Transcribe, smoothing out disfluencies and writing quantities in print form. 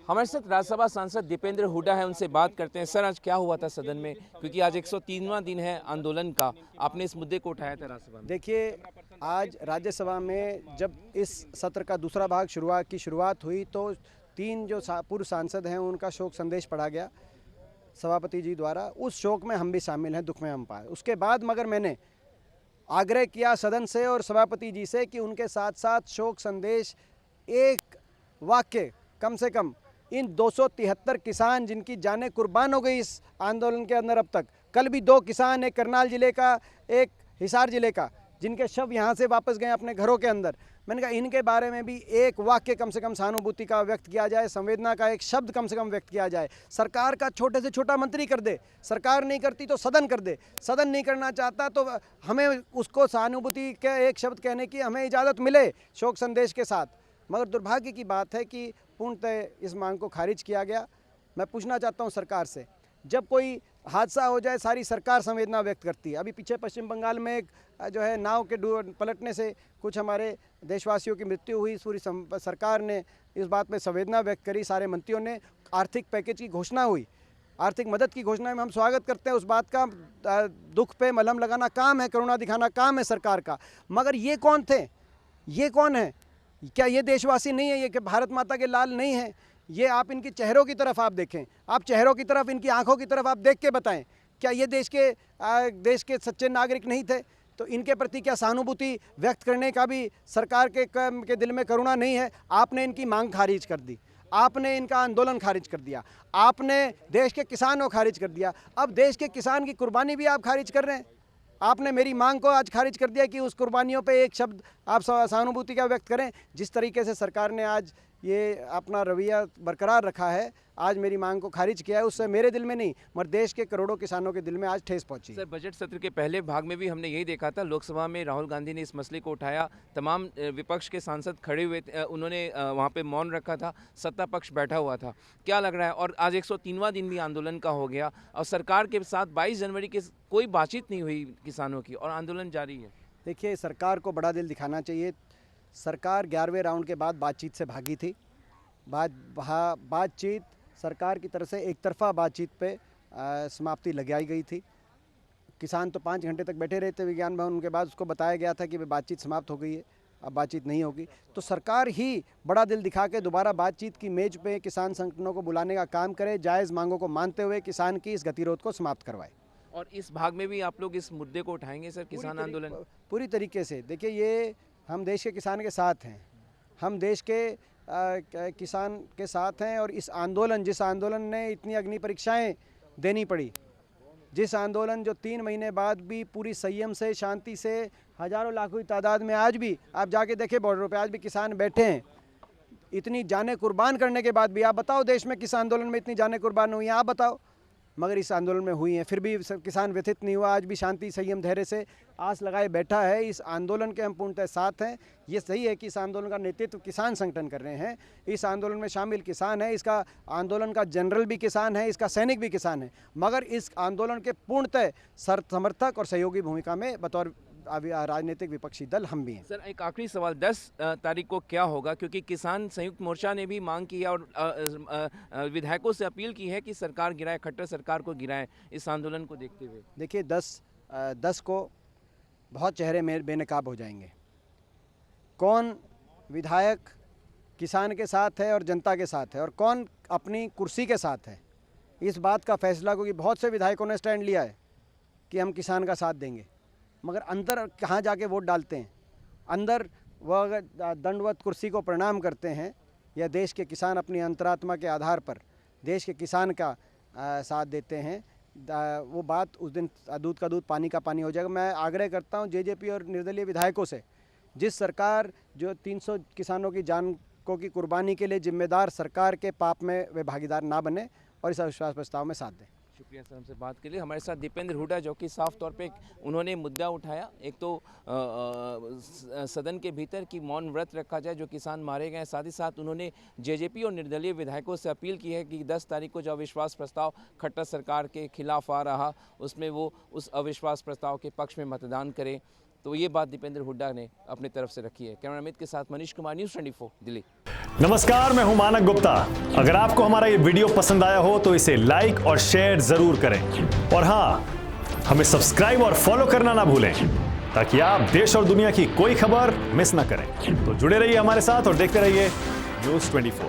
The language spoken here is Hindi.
हमारे साथ राज्यसभा सांसद दीपेंद्र हुड्डा है, उनसे बात करते हैं। सर, आज क्या हुआ था सदन में, क्योंकि आज 103वां दिन है आंदोलन का, आपने इस मुद्दे को उठाया था राज्यसभा में। देखिए, आज राज्यसभा में जब इस सत्र का दूसरा भाग शुरुआत हुई तो तीन जो पूर्व सांसद हैं उनका शोक संदेश पढ़ा गया सभापति जी द्वारा। उस शोक में हम भी शामिल हैं, दुख में हम पाए। उसके बाद मगर मैंने आग्रह किया सदन से और सभापति जी से कि उनके साथ साथ शोक संदेश एक वाक्य कम से कम इन 273 किसान जिनकी जानें कुर्बान हो गई इस आंदोलन के अंदर अब तक। कल भी 2 किसान, एक करनाल जिले का, एक हिसार जिले का, जिनके शव यहाँ से वापस गए अपने घरों के अंदर। मैंने कहा इनके बारे में भी एक वाक्य कम से कम सहानुभूति का व्यक्त किया जाए, संवेदना का एक शब्द कम से कम व्यक्त किया जाए। सरकार का छोटे से छोटा मंत्री कर दे, सरकार नहीं करती तो सदन कर दे, सदन नहीं करना चाहता तो हमें उसको सहानुभूति के एक शब्द कहने की हमें इजाज़त मिले शोक संदेश के साथ। मगर दुर्भाग्य की बात है कि पूर्णतः इस मांग को खारिज किया गया। मैं पूछना चाहता हूं सरकार से, जब कोई हादसा हो जाए सारी सरकार संवेदना व्यक्त करती है। अभी पीछे पश्चिम बंगाल में एक जो है नाव के पलटने से कुछ हमारे देशवासियों की मृत्यु हुई। पूरी सरकार ने इस बात में संवेदना व्यक्त करी, सारे मंत्रियों ने आर्थिक पैकेज की घोषणा हुई, आर्थिक मदद की घोषणा में हम स्वागत करते हैं। उस बात का दुख पे मलहम लगाना काम है, करुणा दिखाना काम है सरकार का। मगर ये कौन थे, ये कौन है? क्या ये देशवासी नहीं है? ये कि भारत माता के लाल नहीं है? ये आप इनके चेहरों की तरफ आप देखें, आप चेहरों की तरफ, इनकी आंखों की तरफ आप देख के बताएं, क्या ये देश के सच्चे नागरिक नहीं थे? तो इनके प्रति क्या सहानुभूति व्यक्त करने का भी सरकार के दिल में करुणा नहीं है? आपने इनकी मांग खारिज कर दी, आपने इनका आंदोलन खारिज कर दिया, आपने देश के किसानों को खारिज कर दिया। अब देश के किसान की कुर्बानी भी आप खारिज कर रहे हैं। आपने मेरी मांग को आज खारिज कर दिया कि उस कुर्बानियों पे एक शब्द आप सहानुभूति का व्यक्त करें। जिस तरीके से सरकार ने आज ये अपना रवैया बरकरार रखा है, आज मेरी मांग को खारिज किया है, उससे मेरे दिल में नहीं मगर देश के करोड़ों किसानों के दिल में आज ठेस पहुंची। सर, बजट सत्र के पहले भाग में भी हमने यही देखा था, लोकसभा में राहुल गांधी ने इस मसले को उठाया, तमाम विपक्ष के सांसद खड़े हुए थे, उन्होंने वहाँ पे मौन रखा था, सत्ता पक्ष बैठा हुआ था। क्या लग रहा है? और आज 103वां दिन भी आंदोलन का हो गया और सरकार के साथ 22 जनवरी के कोई बातचीत नहीं हुई किसानों की और आंदोलन जारी है। देखिए, सरकार को बड़ा दिल दिखाना चाहिए। सरकार 11वें राउंड के बाद बातचीत से भागी थी। बातचीत सरकार की तरफ से एक तरफा बातचीत पे समाप्ति लगाई गई थी। किसान तो 5 घंटे तक बैठे रहे थे विज्ञान भवन, उनके बाद उसको बताया गया था कि बातचीत समाप्त हो गई है, अब बातचीत नहीं होगी। तो सरकार ही बड़ा दिल दिखा के दोबारा बातचीत की मेज पे किसान संगठनों को बुलाने का काम करे, जायज़ मांगों को मानते हुए किसान की इस गतिरोध को समाप्त करवाए। और इस भाग में भी आप लोग इस मुद्दे को उठाएंगे सर, किसान आंदोलन? पूरी तरीके से। देखिए, ये हम देश के किसान के साथ हैं, हम देश के किसान के साथ हैं। और इस आंदोलन, जिस आंदोलन ने इतनी अग्नि परीक्षाएं देनी पड़ी, जिस आंदोलन जो 3 महीने बाद भी पूरी संयम से, शांति से, हज़ारों लाखों की तादाद में आज भी आप जाके देखें बॉर्डरों पे आज भी किसान बैठे हैं, इतनी जानें कुर्बान करने के बाद भी। आप बताओ देश में किस आंदोलन में इतनी जानें कुर्बान हुई हैं? आप बताओ। मगर इस आंदोलन में हुई हैं, फिर भी किसान व्यथित नहीं हुआ, आज भी शांति, संयम, धैर्य से आस लगाए बैठा है। इस आंदोलन के हम पूर्णतः साथ हैं। ये सही है कि इस आंदोलन का नेतृत्व किसान संगठन कर रहे हैं, इस आंदोलन में शामिल किसान है, इसका आंदोलन का जनरल भी किसान है, इसका सैनिक भी किसान है। मगर इस आंदोलन के पूर्णतः समर्थक और सहयोगी भूमिका में बतौर राजनीतिक विपक्षी दल हम भी हैं। सर, एक आखिरी सवाल, 10 तारीख को क्या होगा? क्योंकि किसान संयुक्त मोर्चा ने भी मांग की है और विधायकों से अपील की है कि सरकार गिराए, खट्टर सरकार को गिराए इस आंदोलन को देखते हुए। देखिए, 10 को बहुत चेहरे में बेनकाब हो जाएंगे। कौन विधायक किसान के साथ है और जनता के साथ है और कौन अपनी कुर्सी के साथ है, इस बात का फैसला, क्योंकि बहुत से विधायकों ने स्टैंड लिया है कि हम किसान का साथ देंगे, मगर अंदर कहाँ जाके वोट डालते हैं? अंदर वह अगर दंडवत कुर्सी को प्रणाम करते हैं या देश के किसान अपनी अंतरात्मा के आधार पर देश के किसान का साथ देते हैं, वो बात उस दिन दूध का दूध पानी का पानी हो जाएगा। मैं आग्रह करता हूं जेजेपी और निर्दलीय विधायकों से, जिस सरकार जो 300 किसानों की जान को की कुर्बानी के लिए जिम्मेदार सरकार के पाप में वे भागीदार ना बने और इस अविश्वास प्रस्ताव में साथ दें। शुक्रिया सर हमसे बात के लिए। हमारे साथ दीपेंद्र हुड्डा, जो कि साफ तौर पे उन्होंने मुद्दा उठाया, एक तो सदन के भीतर की मौन व्रत रखा जाए जो किसान मारे गए, साथ ही साथ उन्होंने जेजेपी और निर्दलीय विधायकों से अपील की है कि 10 तारीख को जो अविश्वास प्रस्ताव खट्टर सरकार के खिलाफ आ रहा, उसमें वो उस अविश्वास प्रस्ताव के पक्ष में मतदान करें। तो ये बात दीपेंद्र हुड्डा ने अपनी तरफ से रखी है। कैमरा अमित के साथ मनीष कुमार, न्यूज़ 24 दिल्ली। नमस्कार, मैं हूं मानक गुप्ता। अगर आपको हमारा ये वीडियो पसंद आया हो तो इसे लाइक और शेयर जरूर करें, और हां, हमें सब्सक्राइब और फॉलो करना ना भूलें ताकि आप देश और दुनिया की कोई खबर मिस ना करें। तो जुड़े रहिए हमारे साथ और देखते रहिए न्यूज़ 24।